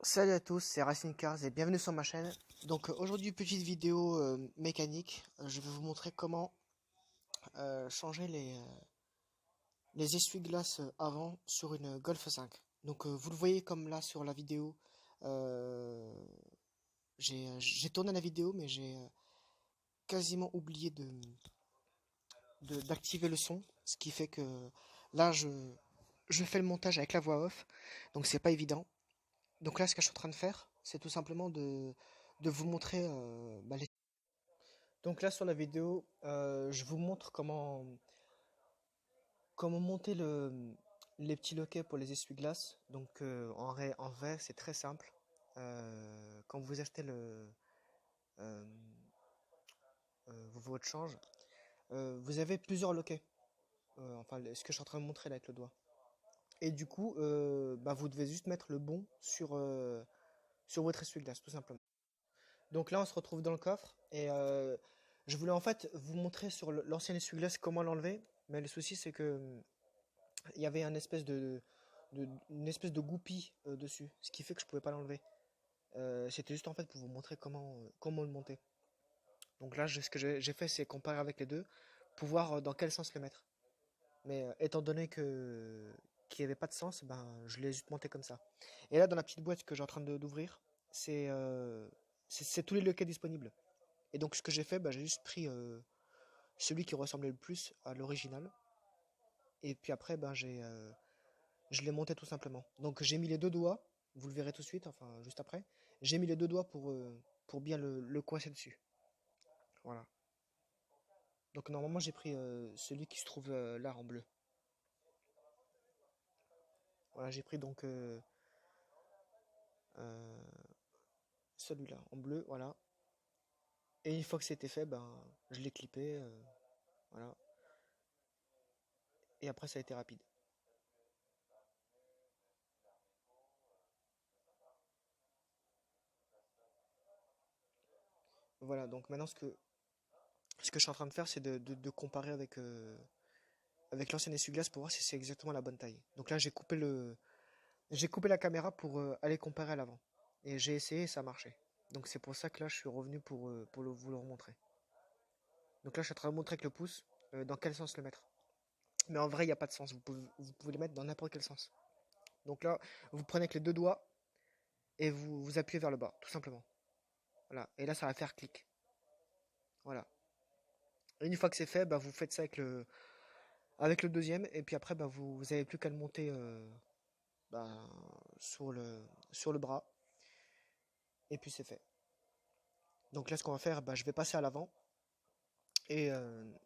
Salut à tous, c'est Racing Cars et bienvenue sur ma chaîne. Donc aujourd'hui petite vidéo mécanique. Je vais vous montrer comment changer les essuie-glaces avant sur une Golf 5. Donc vous le voyez comme là sur la vidéo. euh, j'ai tourné la vidéo mais j'ai quasiment oublié d'activer le son. Ce qui fait que là je fais le montage avec la voix off. Donc c'est pas évident. Donc là, ce que je suis en train de faire, c'est tout simplement de vous montrer les... Donc là, sur la vidéo, je vous montre comment monter les petits loquets pour les essuie-glaces. Donc en vrai, c'est très simple. Quand vous achetez euh, votre change, vous avez plusieurs loquets. Enfin, ce que je suis en train de montrer là avec le doigt. Et du coup, vous devez juste mettre le bon sur votre essuie-glace, tout simplement. Donc là, on se retrouve dans le coffre et je voulais en fait vous montrer sur l'ancien essuie-glace comment l'enlever, mais le souci c'est que il y avait une espèce de goupille dessus, ce qui fait que je pouvais pas l'enlever. C'était juste en fait pour vous montrer comment le monter. Donc là, ce que j'ai fait, c'est comparer avec les deux pour voir dans quel sens le mettre. Mais étant donné que qu'il n'y avait pas de sens, je l'ai juste monté comme ça. Et là, dans la petite boîte que j'ai en train d'ouvrir, c'est c'est tous les loquets disponibles. Et donc ce que j'ai fait, j'ai juste pris celui qui ressemblait le plus à l'original. Et puis après, je l'ai monté tout simplement. Donc j'ai mis les deux doigts, vous le verrez tout de suite, enfin juste après. J'ai mis les deux doigts pour bien le coincer dessus. Voilà. Donc normalement j'ai pris celui qui se trouve là en bleu. Voilà, j'ai pris donc euh, celui-là en bleu, voilà. Et une fois que c'était fait, je l'ai clippé, voilà. Et après ça a été rapide. Voilà, donc maintenant ce que je suis en train de faire, c'est de comparer avec l'ancien essuie-glace pour voir si c'est exactement la bonne taille. Donc là, j'ai coupé la caméra pour aller comparer à l'avant. Et j'ai essayé et ça marchait. Donc c'est pour ça que là, je suis revenu pour vous le remontrer. Donc là, je suis en train de montrer avec le pouce dans quel sens le mettre. Mais en vrai, il n'y a pas de sens. Vous pouvez le mettre dans n'importe quel sens. Donc là, vous prenez avec les deux doigts et vous appuyez vers le bas, tout simplement. Voilà. Et là, ça va faire clic. Voilà. Et une fois que c'est fait, vous faites ça avec le deuxième. Et puis après, vous n'avez plus qu'à le monter bah, sur le bras. Et puis c'est fait. Donc là, ce qu'on va faire, je vais passer à l'avant et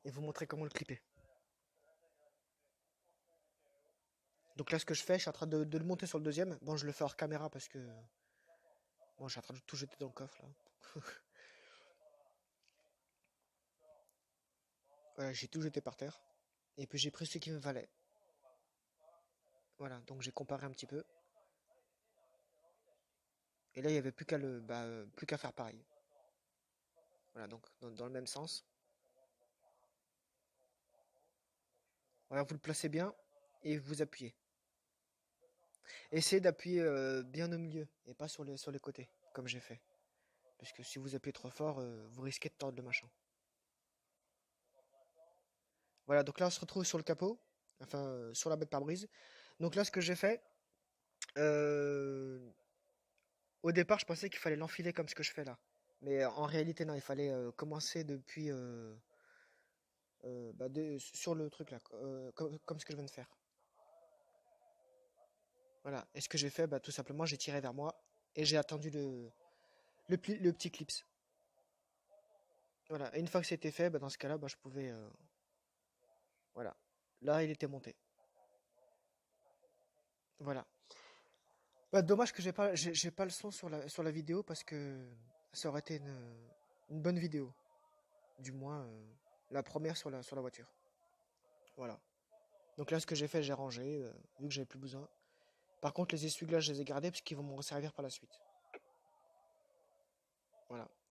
vous montrer comment le clipper. Donc là, ce que je fais, je suis en train de le monter sur le deuxième. Bon, je le fais hors caméra parce que bon, je suis en train de tout jeter dans le coffre là. Voilà, j'ai tout jeté par terre. Et puis j'ai pris ce qui me valait. Voilà, donc j'ai comparé un petit peu. Et là, il n'y avait plus qu'à faire pareil. Voilà, donc dans le même sens. Voilà, vous le placez bien et vous appuyez. Essayez d'appuyer bien au milieu et pas sur les côtés, comme j'ai fait. Parce que si vous appuyez trop fort, vous risquez de tordre le machin. Voilà, donc là on se retrouve sur le capot, enfin sur la bête pare-brise. Donc là ce que j'ai fait, euh, au départ je pensais qu'il fallait l'enfiler comme ce que je fais là. Mais en réalité non, il fallait commencer depuis sur le truc là, comme ce que je viens de faire. Voilà, et ce que j'ai fait, tout simplement j'ai tiré vers moi et j'ai attendu le petit clips. Voilà, et une fois que c'était fait, dans ce cas-là, je pouvais... voilà, là il était monté. Voilà. Dommage que j'ai pas le son sur la vidéo parce que ça aurait été une bonne vidéo. Du moins, la première sur la voiture. Voilà. Donc là, ce que j'ai fait, j'ai rangé, vu que j'avais plus besoin. Par contre, les essuie-glaces, je les ai gardés parce qu'ils vont me servir par la suite. Voilà.